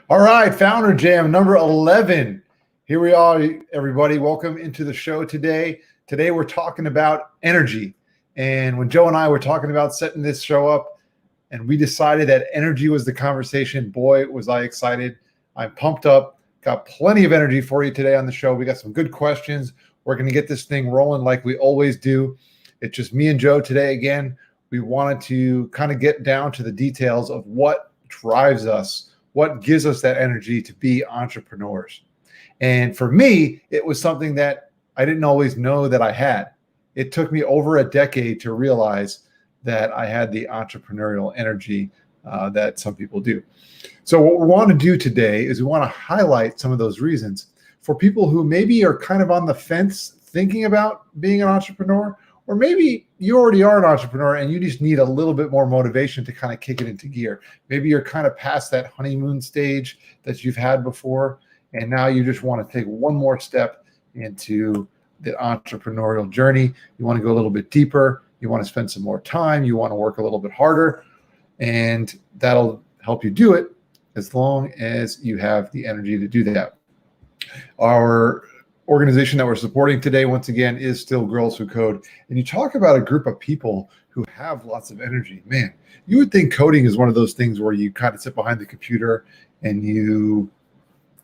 All right, Founder Jam number 11. Here we are, everybody. Welcome into the show today. Today we're talking about energy. And when Joe and I were talking about setting this show up, and we decided that energy was the conversation, boy, was I excited. I'm pumped up. Got plenty of energy for you today on the show. We got some good questions. We're going to get this thing rolling like we always do. It's just me and Joe today again. We wanted to kind of get down to the details of what drives us, what gives us that energy to be entrepreneurs. And for me, it was something that I didn't always know that I had. It took me over a decade to realize that I had the entrepreneurial energy that some people do. So what we want to do today is we want to highlight some of those reasons for people who maybe are kind of on the fence thinking about being an entrepreneur, or maybe you already are an entrepreneur and you just need a little bit more motivation to kind of kick it into gear. Maybe you're kind of past that honeymoon stage that you've had before, and now you just want to take one more step into the entrepreneurial journey. You want to go a little bit deeper. You want to spend some more time. You want to work a little bit harder, and that'll help you do it as long as you have the energy to do that. Our organization that we're supporting today, once again, is still Girls Who Code. And you talk about a group of people who have lots of energy. Man, you would think coding is one of those things where you kind of sit behind the computer and you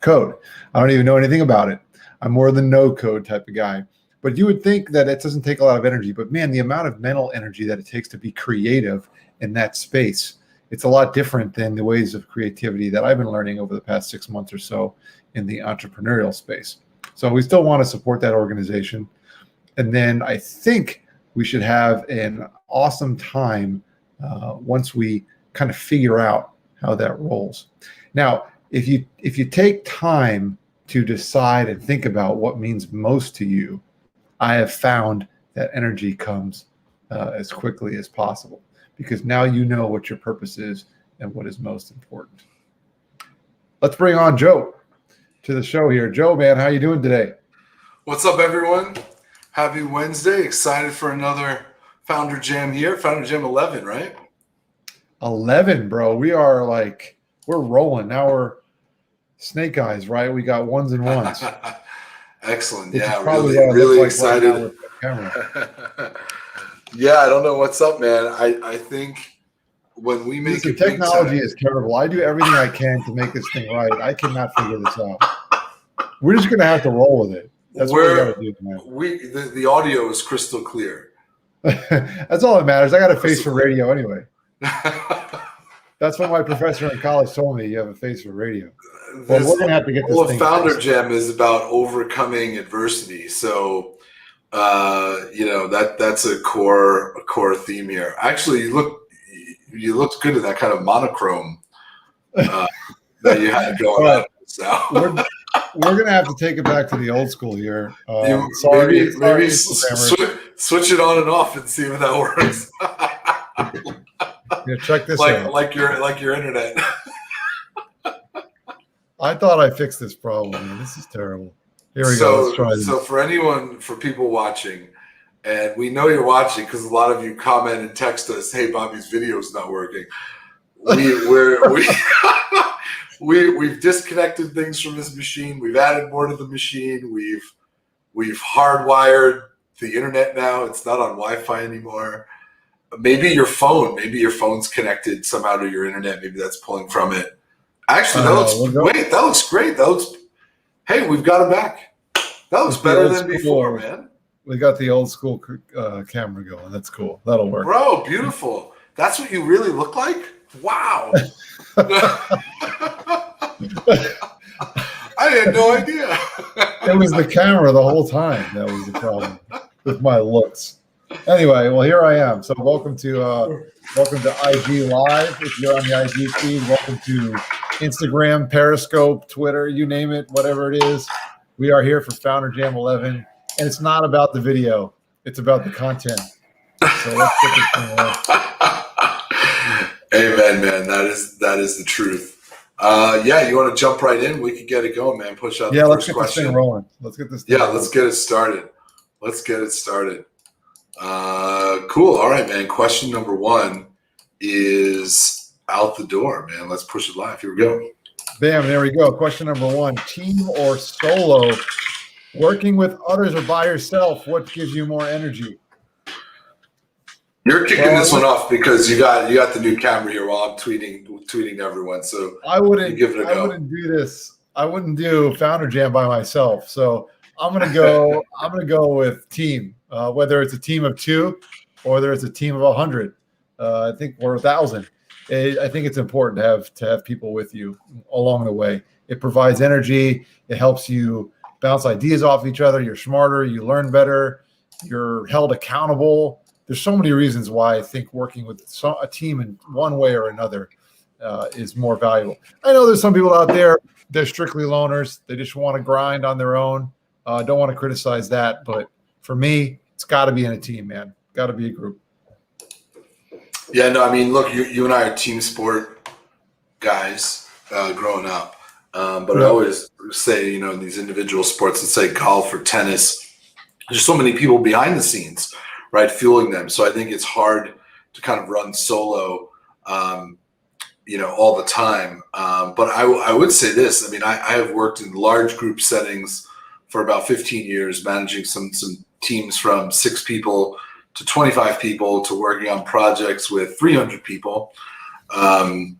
code. I don't even know anything about it. I'm more the no code type of guy. But you would think that it doesn't take a lot of energy. But man, the amount of mental energy that it takes to be creative in that space, it's a lot different than the ways of creativity that I've been learning over the past 6 months or so in the entrepreneurial space. So we still want to support that organization. And then I think we should have an awesome time once we kind of figure out how that rolls. Now, if you take time to decide and think about what means most to you, I have found that energy comes as quickly as possible, because now you know what your purpose is and what is most important. Let's bring on Joe to the show here. Joe, man, how you doing today? What's up, everyone? Happy Wednesday. Excited for another Founder Jam here. Founder Jam 11, right? 11, bro. We're rolling. Now we're snake eyes, right? We got ones and ones. Excellent. Which yeah, really excited. Right with the camera. Yeah, I don't know what's up, man. I think when we make it technology is terrible. I do everything I can to make this thing right. I cannot figure this out. We're just gonna have to roll with it. That's what we gotta do tonight. The audio is crystal clear. That's all that matters. I got a face for radio anyway. That's what my professor in college told me. You have a face for radio. Well, we're gonna have to get this thing. Founder Jam is about overcoming adversity. So that's a core theme here. Actually, you looked good in that kind of monochrome that you had going on. So we're gonna have to take it back to the old school here. Maybe switch it on and off and see if that works. Yeah, check this out. Like your internet. I thought I fixed this problem. Man. This is terrible. Here we go. Let's try this. So for people watching, and we know you're watching because a lot of you comment and text us, "Hey, Bobby's video is not working." We've disconnected things from this machine. We've added more to the machine. We've hardwired the internet now. It's not on Wi-Fi anymore. Maybe your phone's connected somehow to your internet. Maybe that's pulling from it. Actually, that looks great. Hey, we've got it back. That looks better than before, man. We got the old school camera going. That's cool. That'll work. Bro, beautiful. That's what you really look like? Wow. I had no idea. It was the camera the whole time. That was the problem with my looks. Anyway, well, here I am. So welcome to IG Live. If you're on the IG feed, welcome to Instagram, Periscope, Twitter, you name it, whatever it is. We are here for Founder Jam 11, and it's not about the video. It's about the content. So let's get this thing right. Amen, man. That is the truth. You want to jump right in? We could get it going, man. Push out the first question. Let's get this thing rolling. Let's get this thing rolling. Let's get it started. Cool. All right, man. Question number 1 is out the door, man. Let's push it live. Here we go. Bam, there we go. Question number 1, team or solo? Working with others or by yourself, what gives you more energy? You're kicking this one off because you got the new camera here while I'm tweeting to everyone. So I wouldn't give it a go. I wouldn't do this. I wouldn't do Founder Jam by myself. So I'm gonna go with team. Whether it's a team of 2 or whether it's a team of 100. I think we're 1,000. I think it's important to have people with you along the way. It provides energy. It helps you bounce ideas off each other. You're smarter. You learn better. You're held accountable. There's so many reasons why I think working with a team in one way or another is more valuable. I know there's some people out there, they're strictly loners. They just want to grind on their own. Don't want to criticize that. But for me, it's got to be in a team, man. Got to be a group. Yeah, no, I mean, look, you and I are team sport guys growing up. But I always say, in these individual sports, let's say golf or tennis, there's so many people behind the scenes, right, fueling them. So I think it's hard to kind of run solo, all the time. But I would say this. I mean, I have worked in large group settings for about 15 years, managing some teams from 6 people to 25 people to working on projects with 300 people. And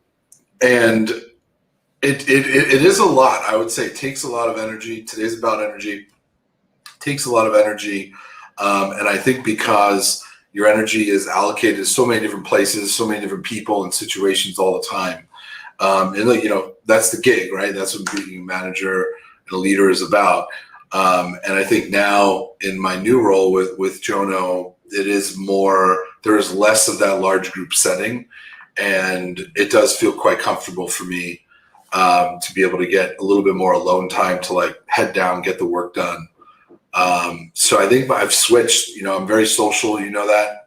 it is a lot. I would say it takes a lot of energy. Today's about energy. It takes a lot of energy. And I think because your energy is allocated to so many different places, so many different people and situations all the time. And that's the gig, right? That's what being a manager and a leader is about. And I think now in my new role with Jono, it is more, there is less of that large group setting. And it does feel quite comfortable for me to be able to get a little bit more alone time to like head down, get the work done. So I think I've switched, I'm very social, that.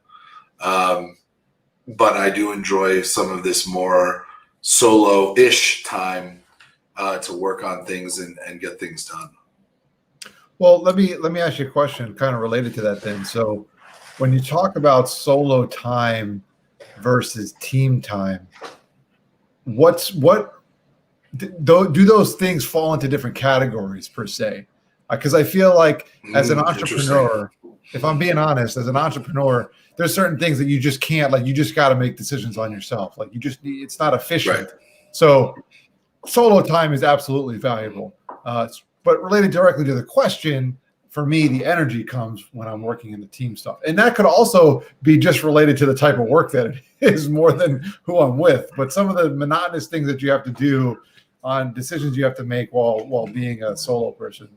But I do enjoy some of this more solo-ish time to work on things and get things done. Well, let me ask you a question kind of related to that then. So when you talk about solo time versus team time, do those things fall into different categories per se? Because I feel like as an entrepreneur, if I'm being honest, as an entrepreneur, there's certain things that you just can't, like you just got to make decisions on yourself. Like it's not efficient. Right. So solo time is absolutely valuable. But related directly to the question, for me, the energy comes when I'm working in the team stuff. And that could also be just related to the type of work that it is more than who I'm with. But some of the monotonous things that you have to do on decisions you have to make while being a solo person.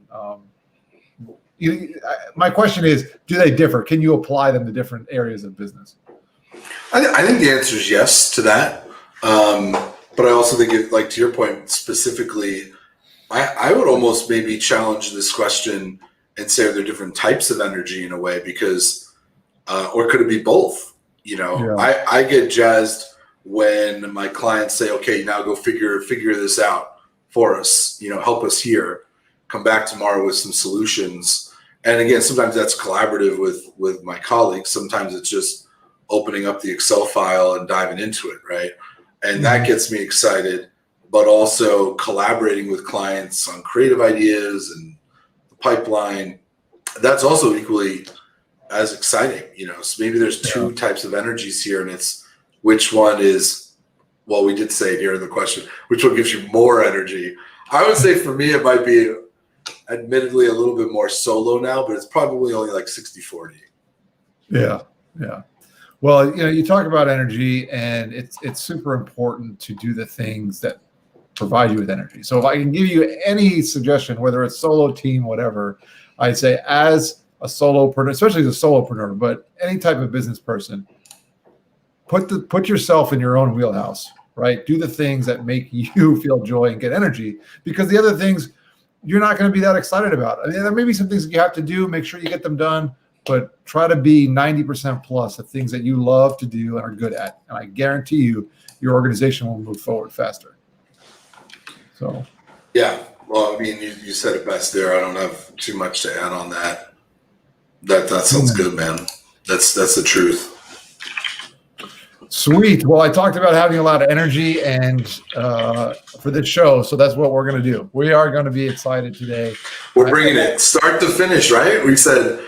My question is, do they differ? Can you apply them to different areas of business? I think the answer is yes to that. But I also think, like to your point specifically, I would almost maybe challenge this question and say, are there different types of energy in a way? Because, or could it be both? Yeah. I get jazzed when my clients say, okay, now go figure this out for us, help us here, come back tomorrow with some solutions. And again, sometimes that's collaborative with my colleagues. Sometimes it's just opening up the Excel file and diving into it, right? And that gets me excited, but also collaborating with clients on creative ideas and the pipeline. That's also equally as exciting, so maybe there's 2 types of energies here, and it's which one is, well, we did say here in the question, which one gives you more energy? I would say for me, it might be admittedly a little bit more solo now, but it's probably only like 60-40. Yeah. Well, you talk about energy, and it's super important to do the things that provide you with energy. So if I can give you any suggestion, whether it's solo, team, whatever, I'd say as a solopreneur, especially as a solopreneur, but any type of business person, put yourself in your own wheelhouse, right? Do the things that make you feel joy and get energy, because the other things you're not going to be that excited about. I mean, there may be some things that you have to do, make sure you get them done, but try to be 90% plus of things that you love to do and are good at. And I guarantee you, your organization will move forward faster. So, yeah. Well, I mean, you said it best there. I don't have too much to add on that. That sounds good, man. That's the truth. Sweet. Well, I talked about having a lot of energy and for this show, so that's what we're going to do. We are going to be excited today. We're bringing it start to finish, right? We said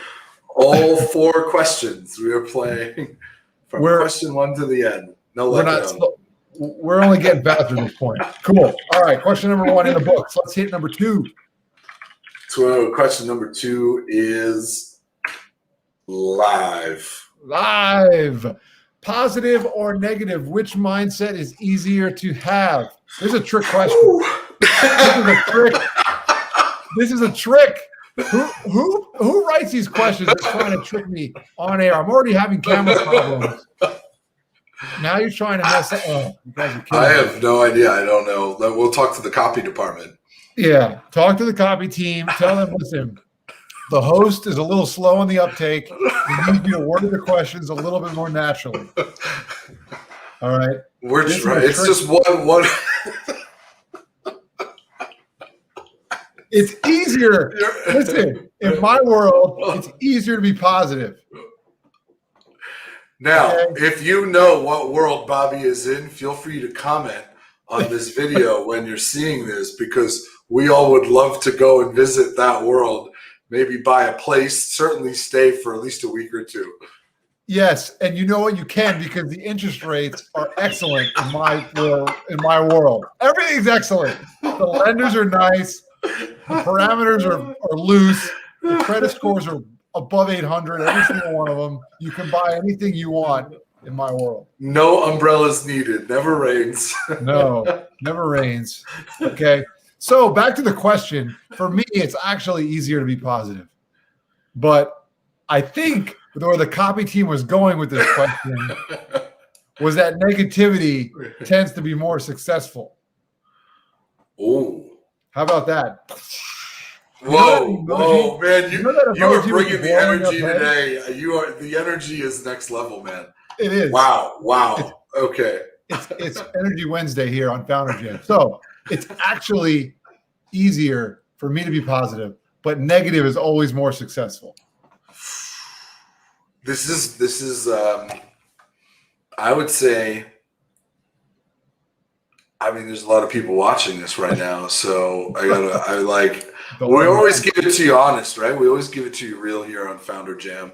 all 4 questions. We are playing from question 1 to the end. No letdown. We're only getting faster at this point. Cool. All right. Question number 1 in the books. Let's hit number 2. So question number 2 is live. Positive or negative, which mindset is easier to have? This is a trick question. This is a trick. Who writes these questions and trying to trick me on air? I'm already having camera problems. Now you're trying to mess up. Oh, you guys are kidding I have no idea. I don't know. We'll talk to the copy department. Yeah, talk to the copy team. Tell them, listen, the host is a little slow on the uptake. We need you to word the questions a little bit more naturally. All right. We're right. It's just one. It's easier. Listen, in my world, it's easier to be positive. Now, if you know what world Bobby is in, feel free to comment on this video when you're seeing this, because we all would love to go and visit that world. Maybe buy a place, certainly stay for at least a week or 2. Yes, and you know what? You can, because the interest rates are excellent in my world. Everything's excellent. The lenders are nice. The parameters are loose. The credit scores are above 800. Every single one of them. You can buy anything you want in my world. No umbrellas needed. Never rains. No, never rains. Okay. So back to the question. For me, it's actually easier to be positive. But I think where the copy team was going with this question was that negativity tends to be more successful. Oh. How about that? Whoa, man. You are bringing the energy today. The energy is next level, man. It is. Wow. Okay. It's Energy Wednesday here on Founder Jam. So it's actually easier for me to be positive, but negative is always more successful. This is I would say, I mean, there's a lot of people watching this right now, so we always give it to you honest, right? We always give it to you real here on Founder Jam.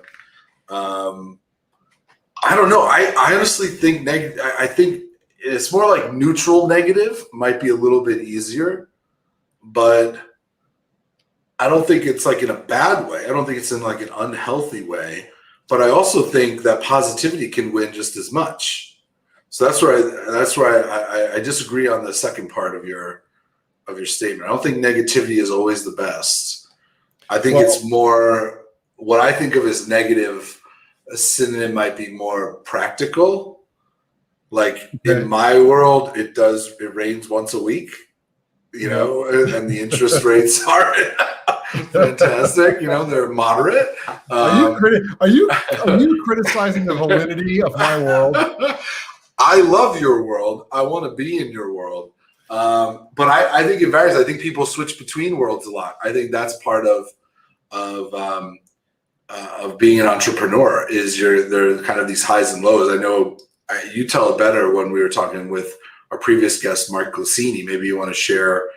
I don't know. I honestly think I think it's more like neutral negative might be a little bit easier, but I don't think it's like in a bad way. I don't think it's in like an unhealthy way, but I also think that positivity can win just as much. So that's where I disagree on the second part of your statement. I don't think negativity is always the best. I think it's more, what I think of as negative, a synonym might be more practical. Like in my world, it rains once a week, you know, and the interest rates are fantastic. You know, they're moderate. Are you criticizing the validity of my world? I love your world. I want to be in your world. But I think it varies. I think people switch between worlds a lot. I think that's part of being an entrepreneur is there are kind of these highs and lows. I know you tell it better when we were talking with our previous guest, Mark Glacini. Maybe you want to share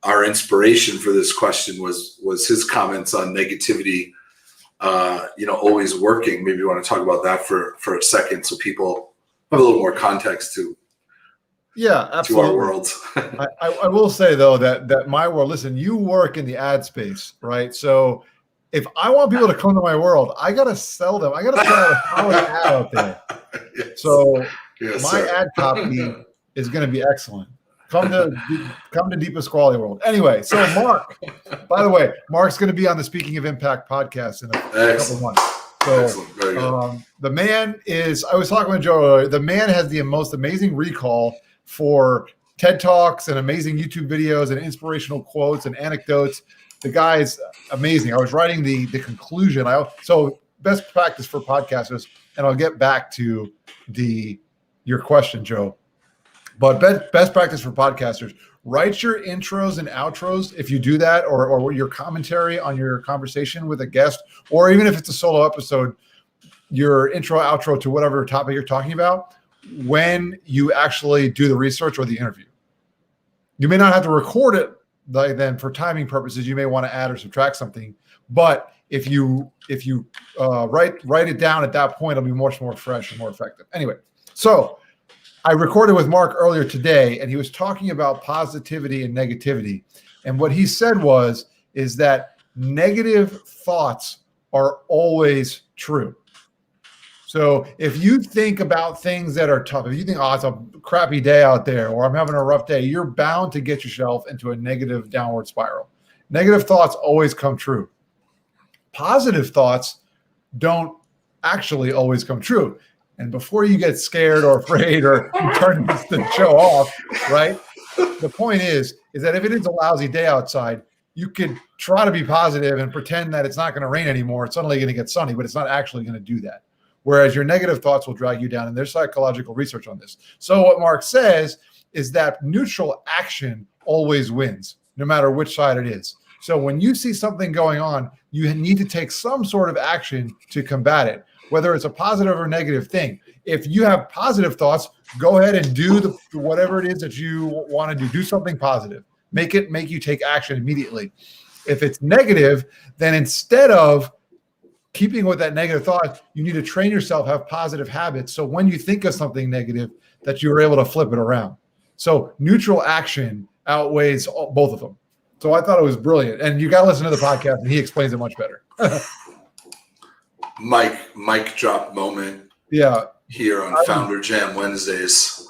our inspiration for this question was his comments on negativity, always working. Maybe you want to talk about that for a second so people have a little more context to absolutely. Our worlds. I will say though that my world, listen, you work in the ad space, right? So if I want people to come to my world, I got to sell them. I got to put out a solid ad out there. Yes. So my ad copy is going to be excellent. Come to Deepest Quality World. Anyway, so Mark, by the way, Mark's going to be on the Speaking of Impact podcast in a couple of months. So the man is, I was talking with Joe earlier, the man has the most amazing recall for TED Talks and amazing YouTube videos and inspirational quotes and anecdotes. The guy is amazing. I was writing the conclusion. So best practice for podcasters, and I'll get back to your question, Joe. But best practice for podcasters, write your intros and outros if you do that, or your commentary on your conversation with a guest, or even if it's a solo episode, your intro, outro to whatever topic you're talking about. when you actually do the research or the interview. You may not have to record it then for timing purposes. You may want to add or subtract something, but if you write it down at that point, it'll be much more fresh and more effective. Anyway, so I recorded with Mark earlier today, and he was talking about positivity and negativity. And what he said is that negative thoughts are always true. So if you think about things that are tough, if you think, oh, it's a crappy day out there, or I'm having a rough day, you're bound to get yourself into a negative downward spiral. Negative thoughts always come true. Positive thoughts don't actually always come true. And before you get scared or afraid or you turn the show off, right? The point is that if it is a lousy day outside, you can try to be positive and pretend that it's not going to rain anymore. It's suddenly going to get sunny, but it's not actually going to do that. Whereas your negative thoughts will drag you down, and there's psychological research on this. So what Mark says is that neutral action always wins, no matter which side it is. So when you see something going on, you need to take some sort of action to combat it, whether it's a positive or negative thing. If you have positive thoughts, go ahead and do whatever it is that you want to do. Do something positive. Make you take action immediately. If it's negative, then instead of keeping with that negative thought, you need to train yourself, have positive habits. So when you think of something negative, that you're able to flip it around. So neutral action outweighs both of them. So I thought it was brilliant. And you got to listen to the podcast, and he explains it much better. Mic drop moment. Yeah. Here on Founder Jam Wednesdays.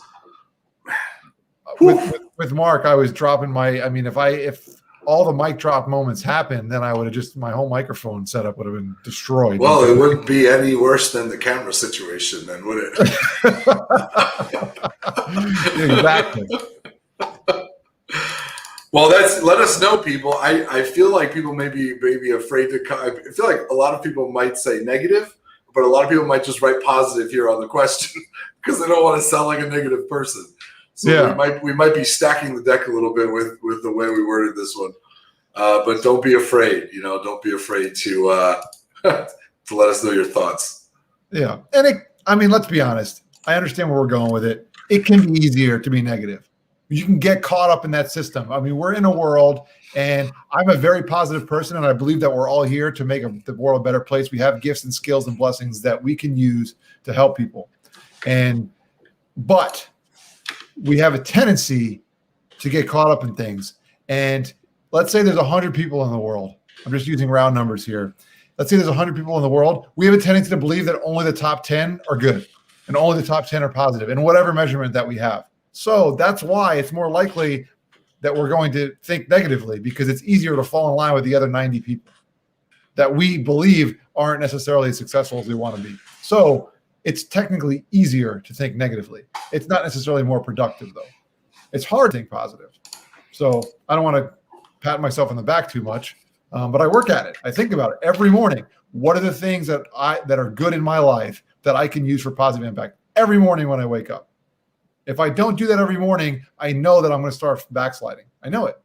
With Mark, I was dropping if all the mic drop moments happened, then I would have my whole microphone setup would have been destroyed. Well, it wouldn't be any worse than the camera situation then, would it? Exactly. Well, let us know, people. I feel like people may be afraid to I feel like a lot of people might say negative, but a lot of people might just write positive here on the question because they don't want to sound like a negative person. So yeah, we might be stacking the deck a little bit with the way we worded this one. But don't be afraid, don't be afraid to to let us know your thoughts. Yeah. And let's be honest. I understand where we're going with it. It can be easier to be negative. You can get caught up in that system. We're in a world, and I'm a very positive person, and I believe that we're all here to make the world a better place. We have gifts and skills and blessings that we can use to help people. But we have a tendency to get caught up in things. And let's say there's 100 people in the world. I'm just using round numbers here. Let's say there's 100 people in the world. We have a tendency to believe that only the top 10 are good and only the top 10 are positive in whatever measurement that we have. So that's why it's more likely that we're going to think negatively, because it's easier to fall in line with the other 90 people that we believe aren't necessarily as successful as we want to be. So it's technically easier to think negatively. It's not necessarily more productive, though. It's hard to think positive. So I don't want to pat myself on the back too much, but I work at it. I think about it every morning. What are the things that are good in my life that I can use for positive impact every morning when I wake up? If I don't do that every morning, I know that I'm going to start backsliding. I know it.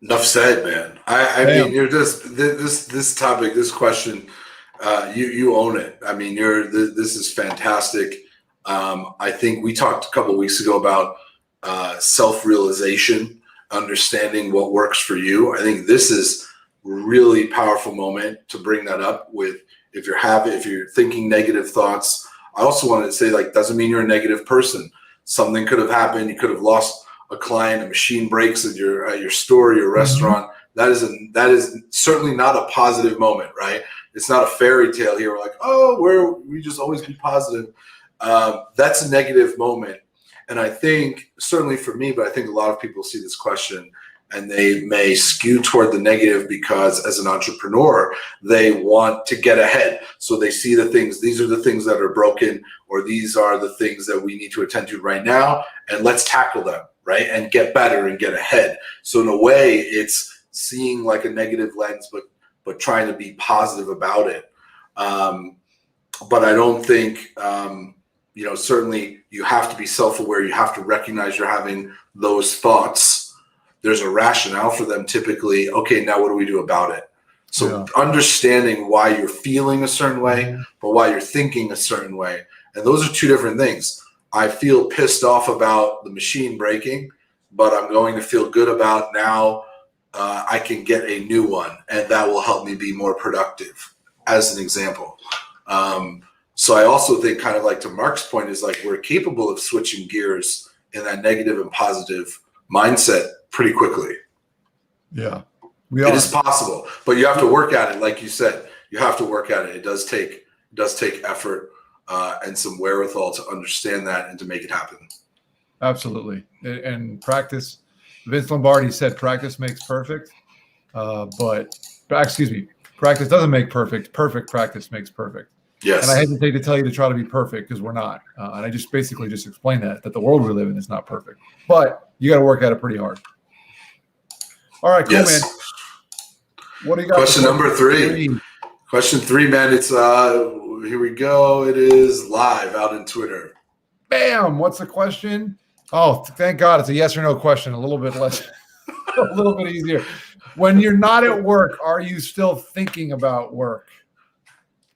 Enough said, man. I mean, you're just this topic, this question. You own it. This is fantastic. I think we talked a couple of weeks ago about self-realization, understanding what works for you. I think this is a really powerful moment to bring that up with. If you're thinking negative thoughts, I also wanted to say, doesn't mean you're a negative person. Something could have happened. You could have lost a client. A machine breaks at your store, your restaurant. Mm-hmm. That is certainly not a positive moment, right? It's not a fairy tale here. We're like, oh, we just always be positive. That's a negative moment. And I think, certainly for me, but I think a lot of people see this question and they may skew toward the negative because as an entrepreneur, they want to get ahead. So they see these are the things that are broken, or these are the things that we need to attend to right now, and let's tackle them, right? And get better and get ahead. So in a way, it's seeing like a negative lens, but trying to be positive about it. But I don't think, certainly you have to be self-aware. You have to recognize you're having those thoughts. There's a rationale for them typically. Okay, now what do we do about it? So understanding why you're feeling a certain way, Mhm. but why you're thinking a certain way. And those are two different things. I feel pissed off about the machine breaking, but I'm going to feel good about now I can get a new one, and that will help me be more productive, as an example. So I also think, kind of like to Mark's point, is like we're capable of switching gears in that negative and positive mindset pretty quickly. Yeah, it is possible, but you have to work at it. Like you said, you have to work at it. It does take effort and some wherewithal to understand that and to make it happen. Absolutely. And practice. Vince Lombardi said practice makes perfect, but practice doesn't make perfect. Perfect practice makes perfect. Yes. And I hesitate to tell you to try to be perfect because we're not. And I just basically just explained that the world we live in is not perfect, but you got to work at it pretty hard. All right, cool, man. What do you got? Question number 3. Question 3, man. It's here we go. It is live out in Twitter. Bam. What's the question? Oh, thank God it's a yes or no question. A little bit less, a little bit easier. When you're not at work, are you still thinking about work?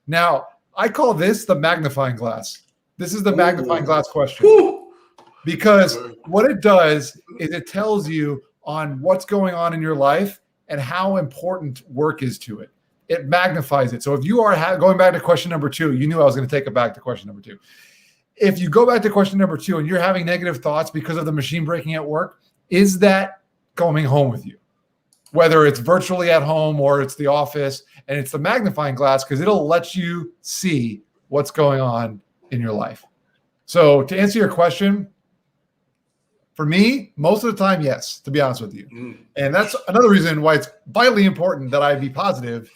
Now, I call this the magnifying glass. This is the magnifying glass question. Because what it does is it tells you on what's going on in your life and how important work is to it. It magnifies it. So if you are going back to question number 2, you knew I was going to take it back to question number 2. If you go back to question number 2 and you're having negative thoughts because of the machine breaking at work, is that coming home with you? Whether it's virtually at home or it's the office, and it's the magnifying glass because it'll let you see what's going on in your life. So to answer your question, for me, most of the time, yes, to be honest with you. And that's another reason why it's vitally important that I be positive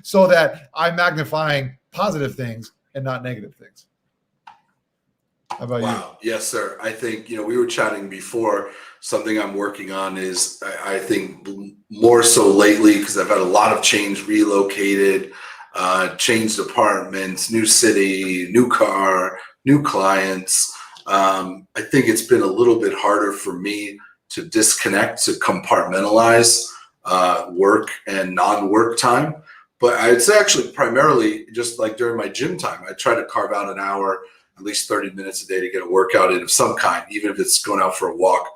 so that I'm magnifying positive things and not negative things. How about you? Yes, sir. I think, we were chatting before. Something I'm working on is, I think more so lately, because I've had a lot of change, relocated, changed apartments, new city, new car, new clients. I think it's been a little bit harder for me to disconnect, to compartmentalize work and non-work time. But I'd say actually primarily just like during my gym time, I try to carve out an hour, at least 30 minutes a day to get a workout in of some kind, even if it's going out for a walk,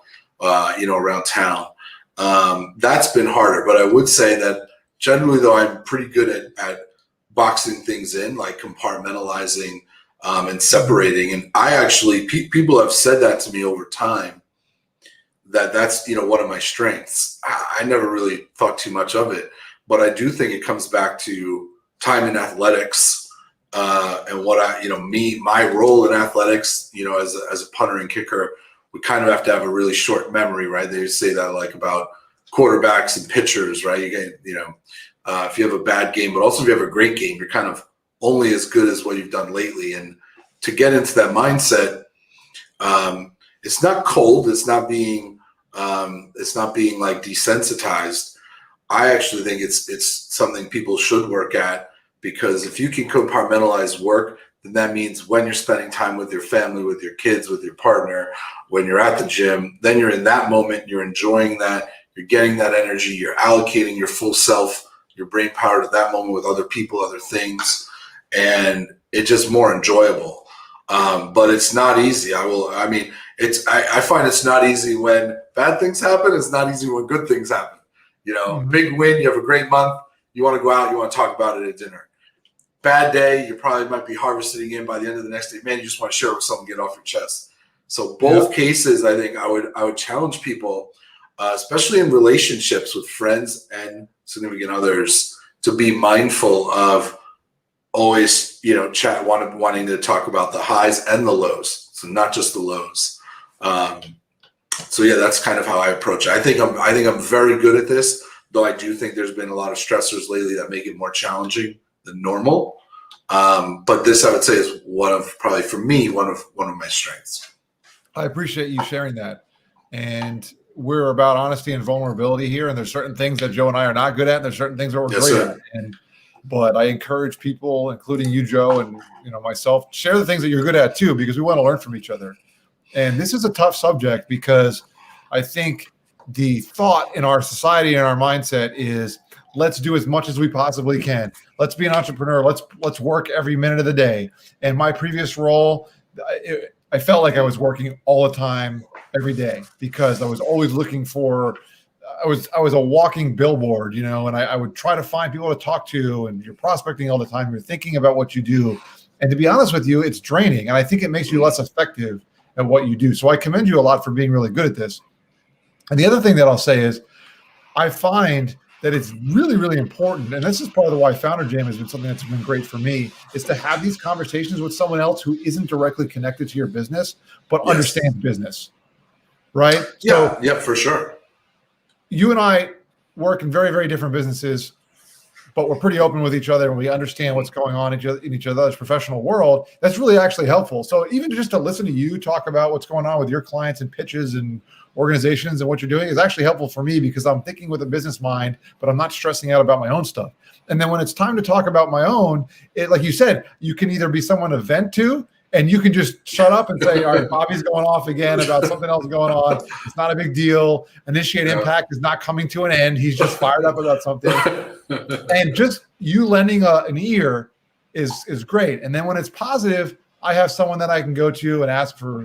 around town. That's been harder. But I would say that generally, though, I'm pretty good at boxing things in, like compartmentalizing and separating. And I actually, people have said that to me over time, that's, one of my strengths. I never really thought too much of it, but I do think it comes back to time in athletics. And what my role in athletics, as a punter and kicker, we kind of have to have a really short memory, right? They say that like about quarterbacks and pitchers, right? You get, if you have a bad game, but also if you have a great game, you're kind of only as good as what you've done lately. And to get into that mindset, it's not cold. It's not being like desensitized. I actually think it's something people should work at. Because if you can compartmentalize work, then that means when you're spending time with your family, with your kids, with your partner, when you're at the gym, then you're in that moment, you're enjoying that, you're getting that energy, you're allocating your full self, your brain power to that moment with other people, other things, and it's just more enjoyable. But it's not easy. I find it's not easy when bad things happen. It's not easy when good things happen. Big win, you have a great month, you want to go out, you want to talk about it at dinner. Bad day, you probably might be harvesting in by the end of the next day. Man, you just want to share with someone, get off your chest. So both cases, I think I would challenge people, especially in relationships with friends and significant others, to be mindful of always, wanting to talk about the highs and the lows. So not just the lows. So yeah, that's kind of how I approach it. I think I'm very good at this, though I do think there's been a lot of stressors lately that make it more challenging than normal. But this, I would say, is one of my strengths. I appreciate you sharing that. And we're about honesty and vulnerability here. And there's certain things that Joe and I are not good at, and there's certain things that we're great at. But I encourage people, including you, Joe, and myself, share the things that you're good at too, because we want to learn from each other. And this is a tough subject because I think the thought in our society and our mindset is let's do as much as we possibly can. Let's be an entrepreneur. Let's work every minute of the day. And my previous role, I felt like I was working all the time, every day, because I was always looking for. I was a walking billboard, and I would try to find people to talk to, and you're prospecting all the time. You're thinking about what you do. And to be honest with you, it's draining. And I think it makes you less effective at what you do. So I commend you a lot for being really good at this. And the other thing that I'll say is I find that it's really, really important. And this is part of the why Founder Jam has been something that's been great for me, is to have these conversations with someone else who isn't directly connected to your business, but understands business. Right? Yeah, for sure. You and I work in very, very different businesses, but we're pretty open with each other and we understand what's going on in each other's professional world. That's really actually helpful. So even just to listen to you talk about what's going on with your clients and pitches and organizations and what you're doing is actually helpful for me, because I'm thinking with a business mind, but I'm not stressing out about my own stuff. And then when it's time to talk about my own, like you said, you can either be someone to vent to, and you can just shut up and say, all right, Bobby's going off again about something else going on. It's not a big deal. Initiate Impact is not coming to an end. He's just fired up about something. And just you lending an ear is great. And then when it's positive, I have someone that I can go to and ask for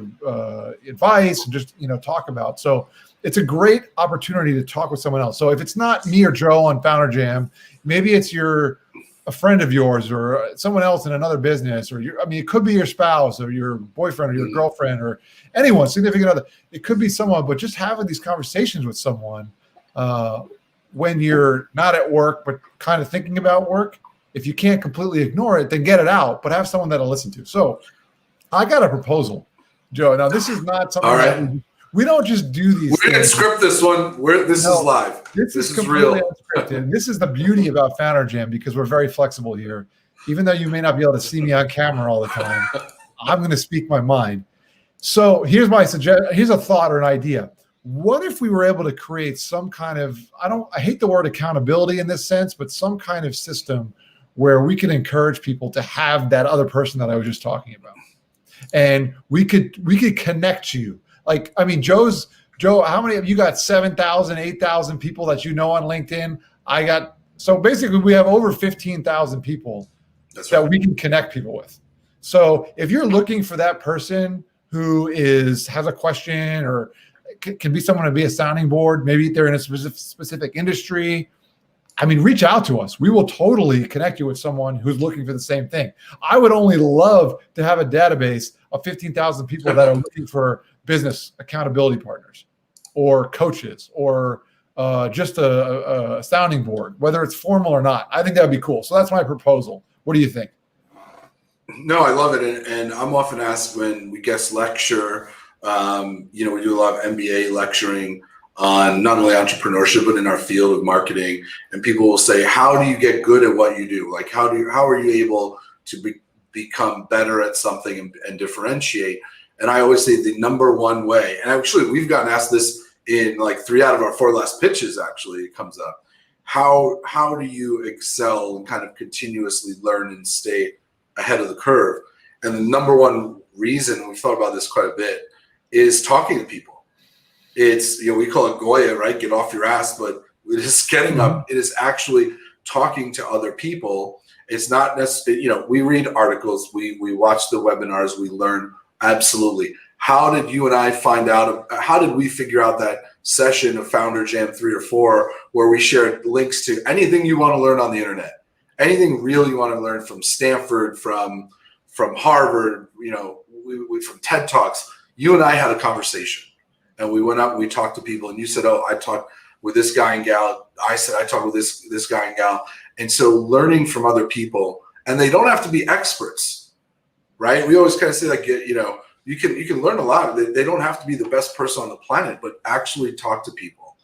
advice and just, talk about. So it's a great opportunity to talk with someone else. So if it's not me or Joe on Founder Jam, maybe it's a friend of yours or someone else in another business, or it could be your spouse or your boyfriend or your girlfriend or anyone, significant other. It could be someone, but just having these conversations with someone when you're not at work, but kind of thinking about work, if you can't completely ignore it, then get it out, but have someone that'll listen to. So I got a proposal, Joe. Now, this is not something that we don't just do these things. We didn't script this one. This is live. This is completely unscripted. And this is the beauty about Founder Jam, because we're very flexible here. Even though you may not be able to see me on camera all the time, I'm going to speak my mind. So here's my suggestion. Here's a thought or an idea. What if we were able to create some kind of, I hate the word accountability in this sense, but some kind of system where we can encourage people to have that other person that I was just talking about. And we could connect you. Joe, how many of you got 7,000, 8,000 people that you know on LinkedIn? So basically we have over 15,000 people that we can connect people with. So if you're looking for that person who has a question, or can be someone to be a sounding board, maybe they're in a specific industry, reach out to us. We will totally connect you with someone who's looking for the same thing. I would only love to have a database of 15,000 people that are looking for business accountability partners or coaches or just a sounding board, whether it's formal or not. I think that would be cool. So that's my proposal. What do you think? No, I love it. And I'm often asked when we guest lecture, we do a lot of MBA lecturing on not only entrepreneurship, but in our field of marketing. And people will say, how do you get good at what you do? Like, how are you able to become better at something and differentiate? And I always say the number one way, and actually we've gotten asked this in like 3 out of our 4 last pitches, actually, it comes up. How do you excel and kind of continuously learn and stay ahead of the curve? And the number one reason, we've thought about this quite a bit, is talking to people. It's, we call it Goya, right? Get off your ass, but it is getting up. It is actually talking to other people. It's not necessarily, we read articles, we watch the webinars, we learn. Absolutely. How did you and I how did we figure out that session of Founder Jam 3 or 4 where we shared links to anything you want to learn on the internet, anything real you want to learn from Stanford, from Harvard, from TED Talks? You and I had a conversation. And we went out and we talked to people, and you said, oh, I talked with this guy and gal. I said, I talked with this guy and gal. And so learning from other people, and they don't have to be experts, right? We always kind of say like, you can learn a lot. They don't have to be the best person on the planet, but actually talk to people.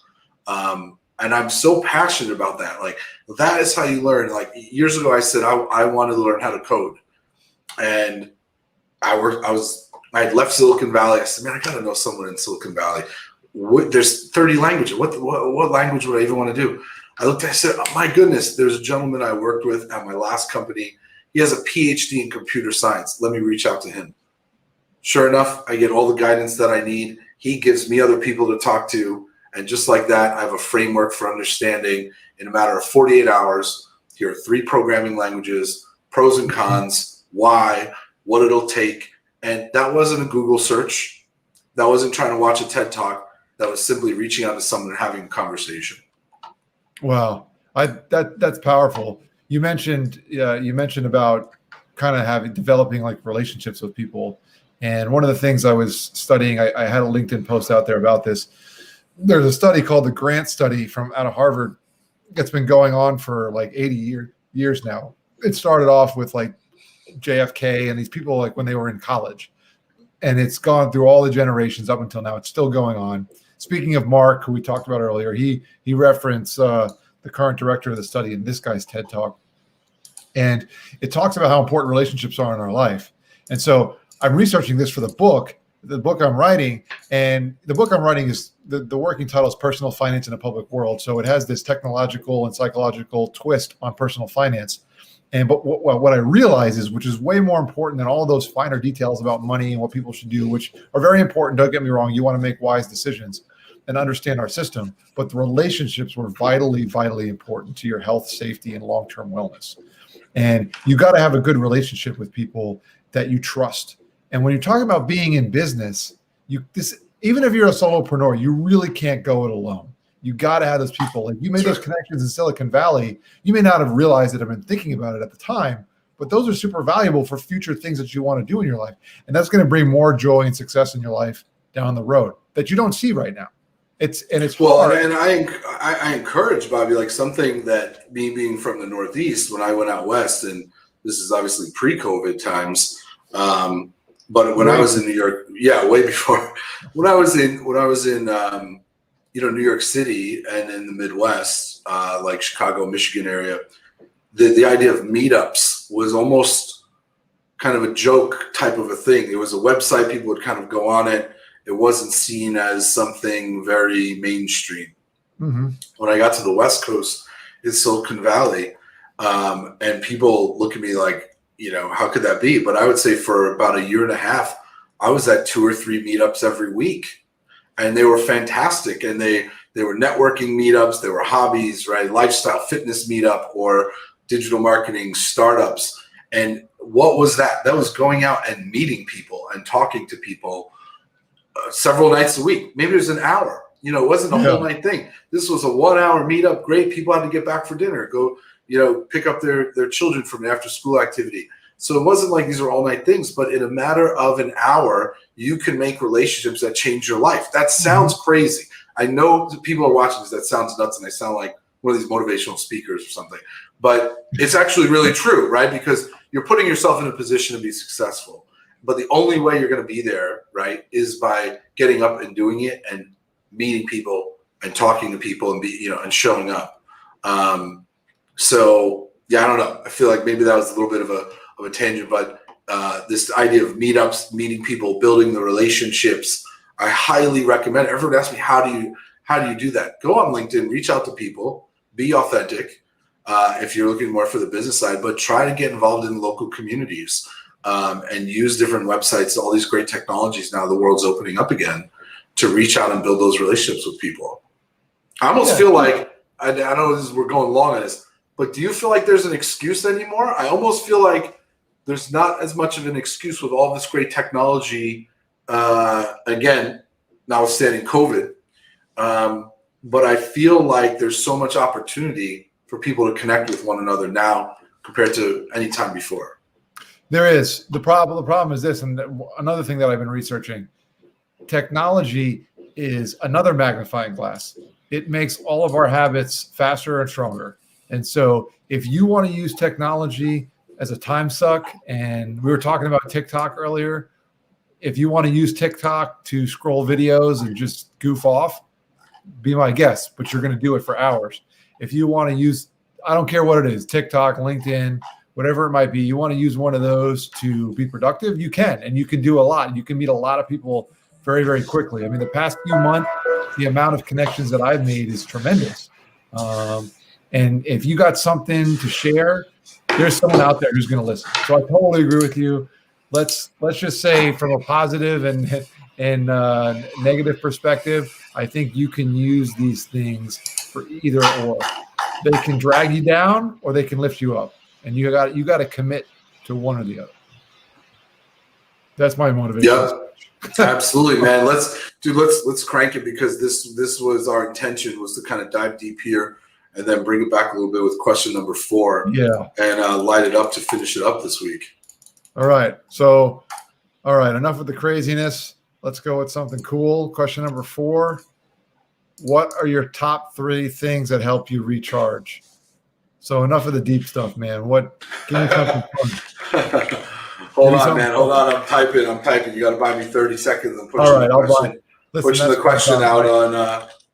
And I'm so passionate about that. Like, that is how you learn. Like, years ago, I said, I wanted to learn how to code. And I had left Silicon Valley. I said, man, I got to know someone in Silicon Valley. There's 30 languages. What language would I even want to do? I looked, I said, oh my goodness, there's a gentleman I worked with at my last company. He has a PhD in computer science. Let me reach out to him. Sure enough, I get all the guidance that I need. He gives me other people to talk to. And just like that, I have a framework for understanding in a matter of 48 hours. Here are 3 programming languages, pros and cons, why, what it'll take. And that wasn't a Google search. That wasn't trying to watch a TED Talk. That was simply reaching out to someone and having a conversation. Wow, that's powerful. You mentioned about kind of developing like relationships with people. And one of the things I was studying, I had a LinkedIn post out there about this. There's a study called the Grant Study from out of Harvard. It's been going on for like 80 years now. It started off with like JFK and these people like when they were in college. And it's gone through all the generations up until now. It's still going on. Speaking of Mark, who we talked about earlier, he referenced the current director of the study in this guy's TED Talk. And it talks about how important relationships are in our life. And so I'm researching this for the book I'm writing. And the book I'm writing is the working title is Personal Finance in a Public World. So it has this technological and psychological twist on personal finance. But what I realize is, which is way more important than all those finer details about money and what people should do, which are very important. Don't get me wrong. You want to make wise decisions and understand our system. But the relationships were vitally, vitally important to your health, safety, and long-term wellness. And you got to have a good relationship with people that you trust. And when you're talking about being in business, even if you're a solopreneur, you really can't go it alone. You got to have those people. Like you made those connections in Silicon Valley. You may not have realized it or been thinking about it at the time, but those are super valuable for future things that you want to do in your life. And that's going to bring more joy and success in your life down the road that you don't see right now. It's well, hard. And I encourage Bobby, like something that me being from the Northeast, when I went out West, and this is obviously pre-COVID times, but when I was in New York, way before, when I was in New York City and in the Midwest, like Chicago, Michigan area, the idea of meetups was almost kind of a joke type of a thing. It was a website, people would kind of go on it. It wasn't seen as something very mainstream. Mm-hmm. When I got to the West Coast in Silicon Valley, and people look at me like, how could that be? But I would say for about a year and a half, I was at 2 or 3 meetups every week. And they were fantastic. And they were networking meetups, they were hobbies, right? Lifestyle fitness meetup or digital marketing startups. And what was that? That was going out and meeting people and talking to people several nights a week. Maybe it was an hour. It wasn't a whole night thing. This was a 1-hour meetup. Great. People had to get back for dinner, go, pick up their children from an after school activity. So it wasn't like these are all night things, but in a matter of an hour, you can make relationships that change your life. That sounds crazy. I know people are watching this. That sounds nuts. And I sound like one of these motivational speakers or something, but it's actually really true, right? Because you're putting yourself in a position to be successful. But the only way you're going to be there, right, is by getting up and doing it and meeting people and talking to people and and showing up. So I don't know. I feel like maybe that was a little bit of a tangent, but this idea of meetups, meeting people, building the relationships, I highly recommend. Everyone asks me, how do you do that? Go on LinkedIn, reach out to people, be authentic. If you're looking more for the business side, but try to get involved in local communities. And use different websites, all these great technologies now the world's opening up again to reach out and build those relationships with people. I almost feel like, I know we're going long on this, but do you feel like there's an excuse anymore? I almost feel like there's not as much of an excuse with all this great technology, again, notwithstanding COVID, but I feel like there's so much opportunity for people to connect with one another now compared to any time before. There is. The problem is this, and another thing that I've been researching, technology is another magnifying glass. It makes all of our habits faster and stronger. And so if you want to use technology as a time suck, and we were talking about TikTok earlier, if you want to use TikTok to scroll videos and just goof off, be my guest, but you're going to do it for hours. If you want to use, I don't care what it is, TikTok, LinkedIn, whatever it might be, you want to use one of those to be productive, you can, and you can do a lot. You can meet a lot of people very, very quickly. I mean, the past few months, the amount of connections that I've made is tremendous. And if you got something to share, there's someone out there who's going to listen. So I totally agree with you. Let's just say from a positive and negative perspective, I think you can use these things for either or. They can drag you down or they can lift you up, and you got to commit to one or the other. That's my motivation. Yep, absolutely, man. Let's crank it, because this was our intention, was to kind of dive deep here and then bring it back a little bit with question number 4. Yeah, and light it up to finish it up this week. All right. So, all right, enough of the craziness. Let's go with something cool. Question number 4. What are your top 3 things that help you recharge? So enough of the deep stuff, man. Give me something fun. Hold on, man. Hold on. I'm typing. You got to buy me 30 seconds. I'm pushing the question out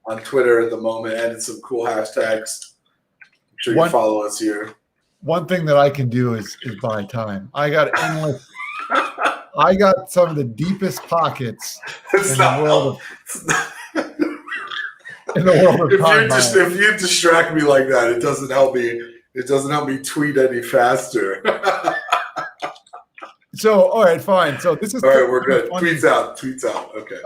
on Twitter at the moment, and it's some cool hashtags. I'm sure you follow us here. One thing that I can do is buy time. I got endless. I got some of the deepest pockets in the world of time. If you distract me like that, it doesn't help me. It doesn't help me tweet any faster. So, all right, fine. So this is all right. We're good. Tweets out. Okay.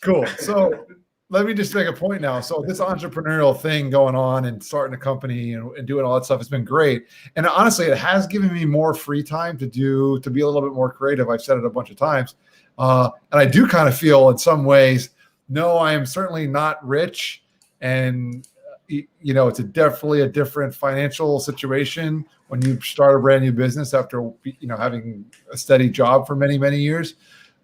Cool. So let me just make a point now. So this entrepreneurial thing going on and starting a company and doing all that stuff has been great. And honestly, it has given me more free time to be a little bit more creative. I've said it a bunch of times. And I do kind of feel in some ways, no, I am certainly not rich. And, it's definitely a different financial situation when you start a brand new business after, having a steady job for many, many years.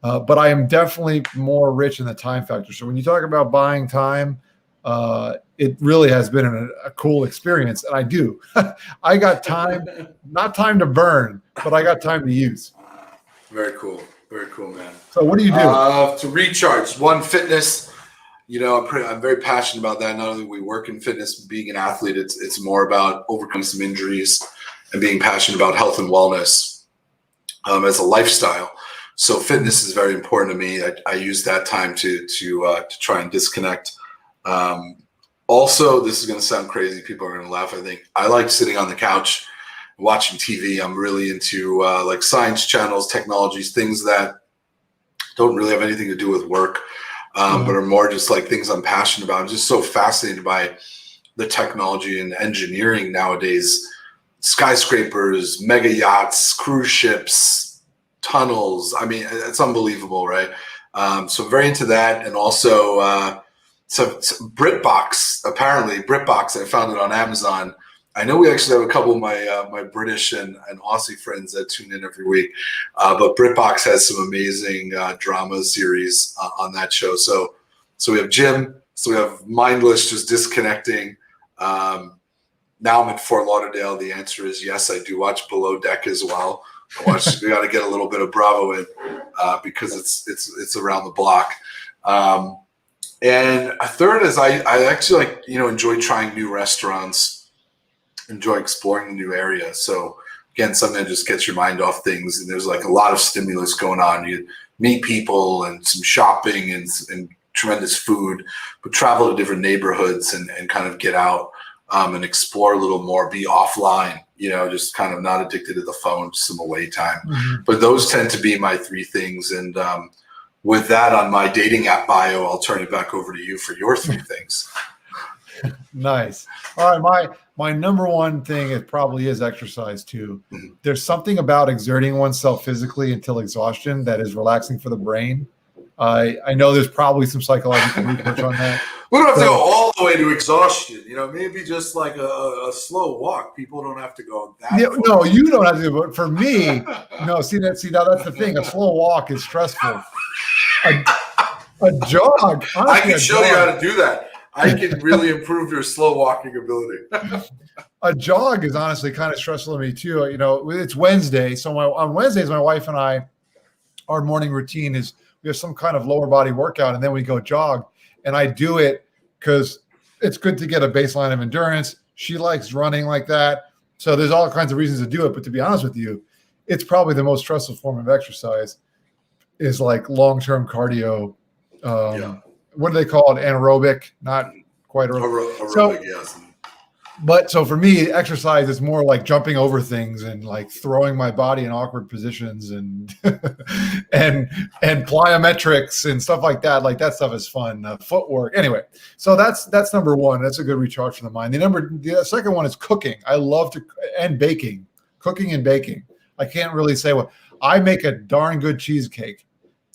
But I am definitely more rich in the time factor. So when you talk about buying time, it really has been a cool experience. And I do. I got time, not time to burn, but I got time to use. Very cool. Very cool, man. So what do you do? To recharge, one, fitness. I'm very passionate about that. Not only we work in fitness, being an athlete, it's more about overcoming some injuries and being passionate about health and wellness as a lifestyle. So fitness is very important to me. I use that time to try and disconnect. Also, this is going to sound crazy. People are going to laugh. I think I like sitting on the couch watching TV. I'm really into like science channels, technologies, things that don't really have anything to do with work. But are more just like things I'm passionate about. I'm just so fascinated by the technology and engineering nowadays. Skyscrapers, mega yachts, cruise ships, tunnels. I mean, it's unbelievable, right? So I'm very into that. And also some BritBox, apparently BritBox, I found it on Amazon. I know we actually have a couple of my British and Aussie friends that tune in every week, but BritBox has some amazing drama series on that show. So we have gym, so we have mindless, just disconnecting. Now I'm in Fort Lauderdale. The answer is yes, I do watch Below Deck as well. We got to get a little bit of Bravo in because it's around the block. And a third is I actually enjoy trying new restaurants. Enjoy exploring a new area. So again, something that just gets your mind off things. And there's like a lot of stimulus going on. You meet people and some shopping and tremendous food, but travel to different neighborhoods and kind of get out and explore a little more, be offline, just kind of not addicted to the phone, just some away time. Mm-hmm. But those tend to be my 3 things. And with that on my dating app bio, I'll turn it back over to you for your 3 things. Nice. All right. My number one thing, it probably is exercise too. Mm-hmm. There's something about exerting oneself physically until exhaustion that is relaxing for the brain. I know there's probably some psychological research on that. We don't have to go all the way to exhaustion. Maybe just like a slow walk. People don't have to go that far. No, you don't have to. But for me, no. See, now that's the thing. A slow walk is stressful. A jog. Honestly, I can show you how to do that. I can really improve your slow walking ability. A jog is honestly kind of stressful to me too. It's Wednesday. So on Wednesdays, my wife and I, our morning routine is we have some kind of lower body workout and then we go jog. And I do it because it's good to get a baseline of endurance. She likes running like that. So there's all kinds of reasons to do it. But to be honest with you, it's probably the most stressful form of exercise is like long-term cardio. Yeah. What do they call it? Anaerobic, not quite aerobic. Aerobic, yes. But so for me, exercise is more like jumping over things and like throwing my body in awkward positions and and plyometrics and stuff like that. Like that stuff is fun. Footwork. Anyway, so that's number one. That's a good recharge for the mind. The second one is cooking. I love to and baking, cooking and baking. I can't really say what I make a darn good cheesecake.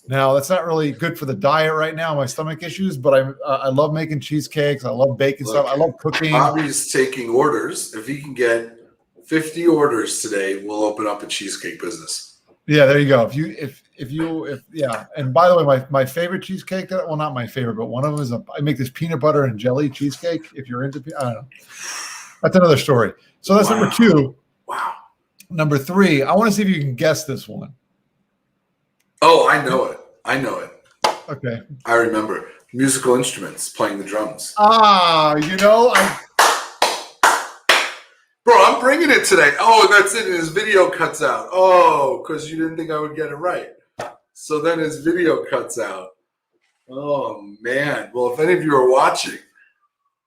Now that's not really good for the diet right now, my stomach issues, but I love making cheesecakes. I love baking stuff. I love cooking. Bobby's taking orders. If he can get 50 orders today, we'll open up a cheesecake business. Yeah, there you go. If yeah. And by the way, my favorite cheesecake, well, not my favorite, but one of them is I make this peanut butter and jelly cheesecake. If you're into, I don't know. That's another story. So that's number two. Wow. Number three, I want to see if you can guess this one. Oh, I know it. Okay. I remember musical instruments, playing the drums. Bro, I'm bringing it today. Oh, that's it. His video cuts out. Oh, because you didn't think I would get it right. So then his video cuts out. Oh, man. Well, if any of you are watching,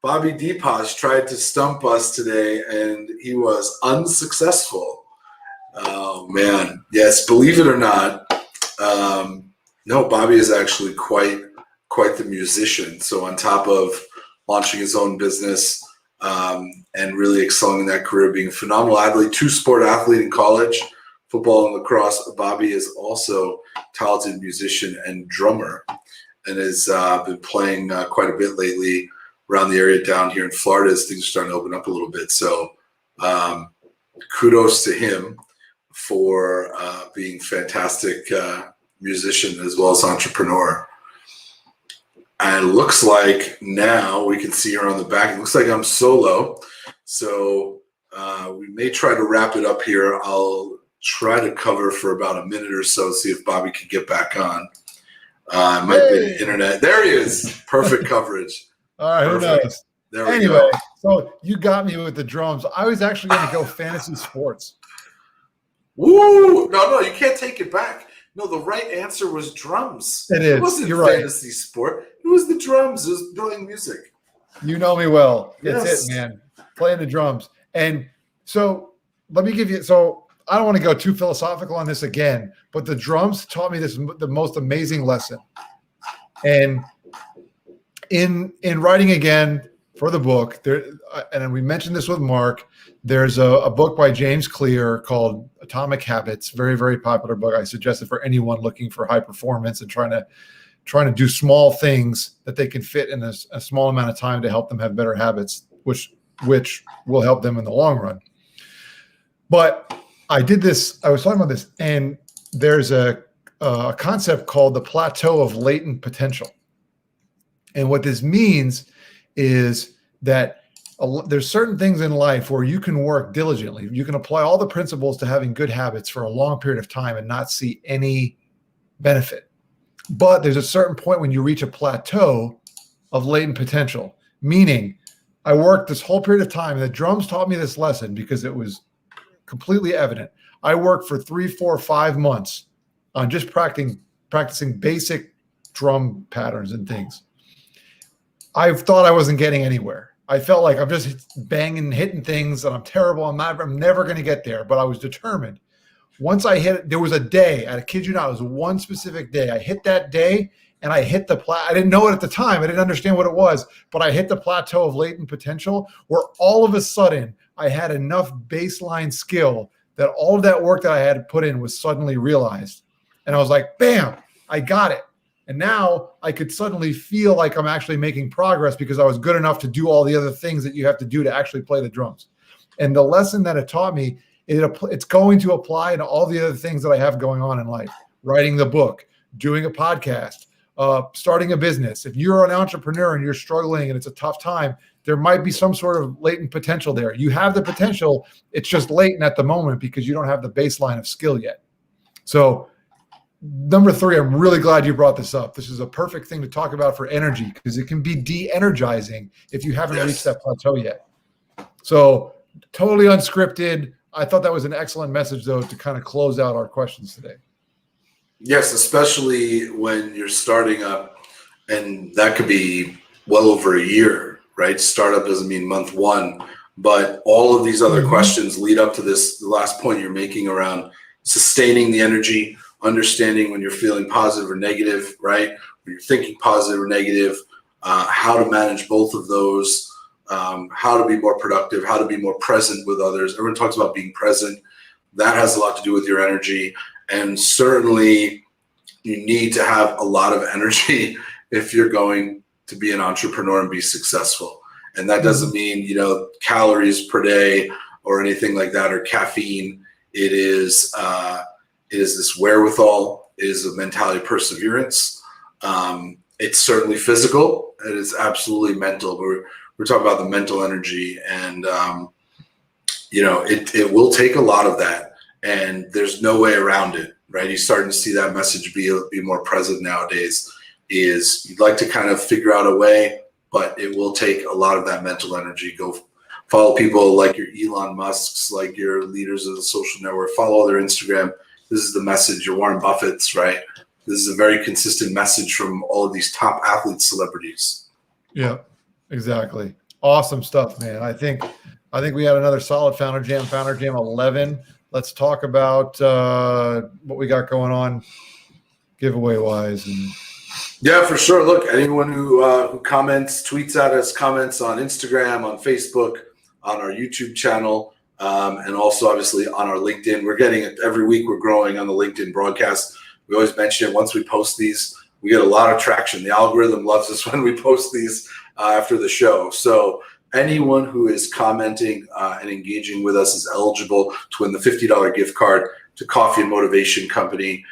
Bobby Deepas tried to stump us today, and he was unsuccessful. Oh, man. Yes, believe it or not, no, Bobby is actually quite the musician. So on top of launching his own business and really excelling in that career, being a phenomenal athlete, two-sport athlete in college, football and lacrosse, Bobby is also a talented musician and drummer and has been playing quite a bit lately around the area down here in Florida as things are starting to open up a little bit. So kudos to him for being fantastic musician as well as entrepreneur. And it looks like now we can see her on the back. It looks like I'm solo. So we may try to wrap it up here. I'll try to cover for about a minute or so, see if Bobby can get back on. It might be the internet. There he is. Perfect coverage. All right, Perfect. Who knows? There we go. So you got me with the drums. I was actually going to go fantasy sports. Woo! No, you can't take it back. No, the right answer was drums. It is. It wasn't You're fantasy sport. It was the drums. It was playing music. You know me well. That's Yes. it, man. Playing the drums. And so let me give you, so I don't want to go too philosophical on this again, but the drums taught me the most amazing lesson. And in writing again for the book, there, and we mentioned this with Mark, there's a book by James Clear called Atomic Habits, very, very popular book. I suggest it for anyone looking for high performance and trying to do small things that they can fit in a small amount of time to help them have better habits, which will help them in the long run. But I was talking about this, and there's a concept called the plateau of latent potential. And what this means is that there's certain things in life where you can work diligently. You can apply all the principles to having good habits for a long period of time and not see any benefit. But there's a certain point when you reach a plateau of latent potential, meaning I worked this whole period of time, and the drums taught me this lesson because it was completely evident. I worked for 3, 4, 5 months on just practicing basic drum patterns and things. I thought I wasn't getting anywhere. I felt like I'm just hitting things, and I'm terrible. I'm never going to get there, but I was determined. Once I hit it, there was a day, I kid you not, it was one specific day. I hit that day, and I hit I didn't know it at the time. I didn't understand what it was, but I hit the plateau of latent potential where all of a sudden I had enough baseline skill that all of that work that I had put in was suddenly realized. And I was like, bam, I got it. And now I could suddenly feel like I'm actually making progress because I was good enough to do all the other things that you have to do to actually play the drums. And the lesson that it taught me, it's going to apply to all the other things that I have going on in life. Writing the book, doing a podcast, starting a business. If you're an entrepreneur and you're struggling and it's a tough time, there might be some sort of latent potential there. You have the potential. It's just latent at the moment because you don't have the baseline of skill yet. So number 3, I'm really glad you brought this up. This is a perfect thing to talk about for energy because it can be de-energizing if you haven't reached that plateau yet. So totally unscripted. I thought that was an excellent message, though, to kind of close out our questions today. Yes, especially when you're starting up, and that could be well over a year, right? Startup doesn't mean month 1. but all of these other questions lead up to this, the last point you're making around sustaining the energy, understanding when you're feeling positive or negative, right? When you're thinking positive or negative, how to manage both of those, how to be more productive, how to be more present with others. Everyone talks about being present. That has a lot to do with your energy. And certainly you need to have a lot of energy if you're going to be an entrepreneur and be successful. And that doesn't mean, calories per day or anything like that, or caffeine. It is this wherewithal, it is a mentality of perseverance. It's certainly physical. It is absolutely mental. We're talking about the mental energy, and it will take a lot of that, and there's no way around it, right? You're starting to see that message be more present nowadays. Is you'd like to kind of figure out a way, but it will take a lot of that mental energy. Go follow people like your Elon Musks, like your leaders of the social network. Follow their Instagram. This is the message. Your Warren Buffett's, right? This is a very consistent message from all of these top athletes, celebrities. Yeah, exactly. Awesome stuff, man. I think we had another solid Founder Jam 11. Let's talk about what we got going on giveaway wise. And yeah, for sure. Look, anyone who comments, tweets at us, comments on Instagram, on Facebook, on our YouTube channel, and also obviously on our LinkedIn. We're getting it every week. We're growing on the LinkedIn broadcast. We always mention it. Once we post these, we get a lot of traction. The algorithm loves us when we post these after the show. So anyone who is commenting and engaging with us is eligible to win the $50 gift card to Coffee and Motivation Company.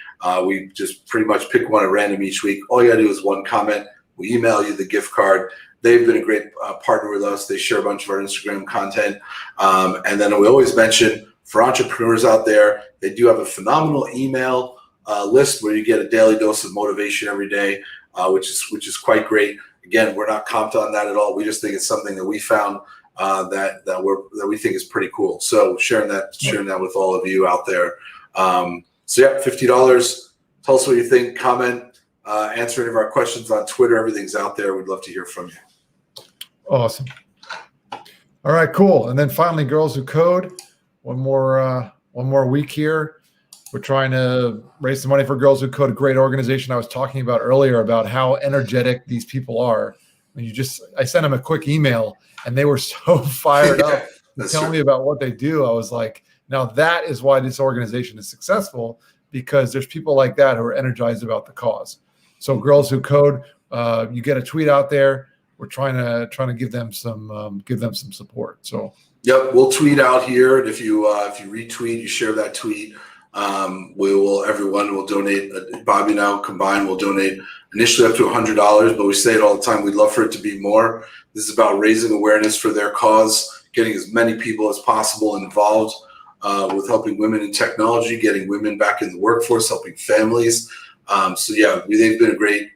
We just pretty much pick one at random each week. All you gotta do is one comment. We email you the gift card. They've been a great partner with us. They share a bunch of our Instagram content. And then we always mention, for entrepreneurs out there, they do have a phenomenal email list where you get a daily dose of motivation every day, which is quite great. Again, we're not comped on that at all. We just think it's something that we found that we think is pretty cool. So sharing that with all of you out there. So yeah, $50. Tell us what you think. Comment, answer any of our questions on Twitter. Everything's out there. We'd love to hear from you. Awesome. All right, cool. And then finally, Girls Who Code. One more week here. We're trying to raise some money for Girls Who Code, a great organization I was talking about earlier about how energetic these people are. I sent them a quick email and they were so fired up to tell me about what they do. I was like, now that is why this organization is successful, because there's people like that who are energized about the cause. So Girls Who Code, you get a tweet out there. We're trying to give them some support. So yep, we'll tweet out here, and if you retweet, you share that tweet. Everyone will donate. Bobby and I combined will donate initially up to $100, but we say it all the time. We'd love for it to be more. This is about raising awareness for their cause, getting as many people as possible involved with helping women in technology, getting women back in the workforce, helping families. So yeah, they've been a great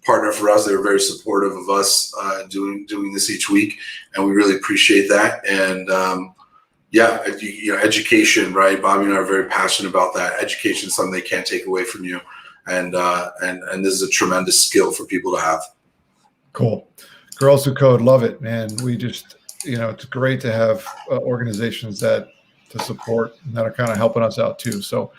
partner for us. They were very supportive of us doing this each week, and we really appreciate that. And yeah, education, right? Bobby and I are very passionate about that. Education is something they can't take away from you, and this is a tremendous skill for people to have. Cool. Girls Who Code, love it, man. We just, it's great to have organizations to support and that are kind of helping us out too. So,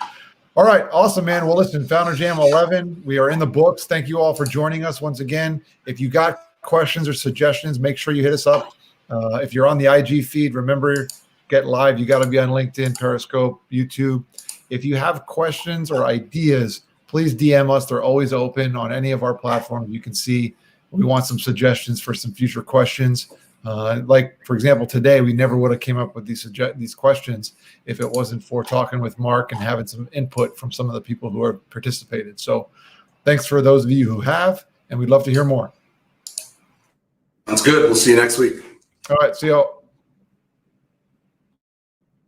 all right, awesome, man. Well, listen, Founder Jam 11, we are in the books. Thank you all for joining us once again. If you got questions or suggestions, make sure you hit us up. If you're on the IG feed, remember, get live. You got to be on LinkedIn, Periscope, YouTube. If you have questions or ideas, please DM us. They're always open on any of our platforms. You can see we want some suggestions for some future questions. Like, for example, today, we never would have came up with these questions if it wasn't for talking with Mark and having some input from some of the people who have participated. So thanks for those of you who have, and we'd love to hear more. Sounds good. We'll see you next week. All right. See y'all.